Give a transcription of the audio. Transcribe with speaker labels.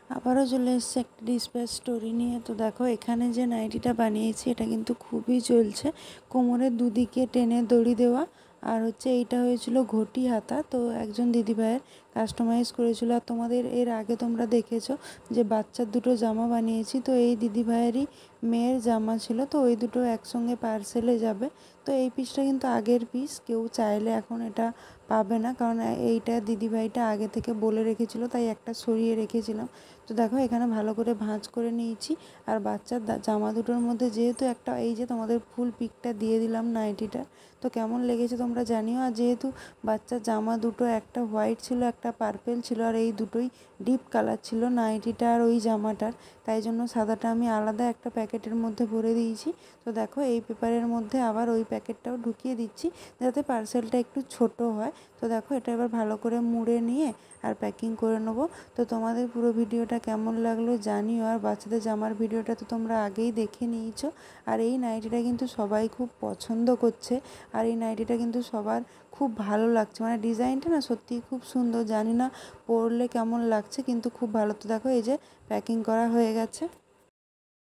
Speaker 1: আবারও চলে এসেছে একটা ডিসপ্যাচ স্টোরি নিয়ে। তো দেখো এখানে যে নাইটিটা বানিয়েছি এটা কিন্তু খুবই চলছে, কোমরের দুদিকে টেনে দড়ি দেওয়া। আর হচ্ছে এইটা হয়েছিল ঘটি হাতা, তো একজন দিদিভাইয়ের কাস্টমাইজ করেছিল। আর তোমাদের এর আগে তোমরা দেখেছো যে বাচ্চার দুটো জামা বানিয়েছি, তো এই দিদিভাইয়েরই মেয়ের জামা ছিল, তো ওই দুটো একসঙ্গে পার্সেলে যাবে। তো এই পিসটা কিন্তু আগের পিস, কেউ চাইলে এখন এটা পাবে না, কারণ এইটা দিদিভাইটা আগে থেকে বলে রেখেছিল, তাই একটা সরিয়ে রেখেছিলাম। তো দেখো এখানে ভালো করে ভাঁজ করে নিয়েছি। আর বাচ্চার জামা দুটোর মধ্যে যেহেতু একটা, এই যে তোমাদের ফুল পিকটা দিয়ে দিলাম নাইটিটা, তো কেমন লেগেছে তোমরা জানিও। আর যেহেতু বাচ্চার জামা দুটো, একটা হোয়াইট ছিল একটা পার্পেল ছিল, আর এই দুটোই ডিপ কালার ছিল নাইটিটা আর ওই জামাটার, তাই জন্য সাদাটা আমি আলাদা একটা প্যাকেটের মধ্যে ভরে দিয়েছি। তো দেখো এই পেপারের মধ্যে আবার ওই প্যাকেটটাও ঢুকিয়ে দিচ্ছি, যাতে পার্সেলটা একটু ছোট হয়। তো দেখো এটা এবার ভালো করে মুড়ে নিয়ে আর প্যাকিং করে নেবো। তো তোমাদের পুরো ভিডিওটা কেমন লাগলো জানিও। আর বাচ্চাদের জামার ভিডিওটা তো তোমরা আগেই দেখে নিয়েছো। আর এই নাইটিটা কিন্তু সবাই খুব পছন্দ করছে, আর এই নাইটিটা কিন্তু সবার খুব ভালো লাগছে, মানে ডিজাইনটা না সত্যিই খুব সুন্দর। জানি না পরলে কেমন লাগছে, কিন্তু খুব ভালো। তো দেখো এই যে প্যাকিং করা হয়ে গেছে।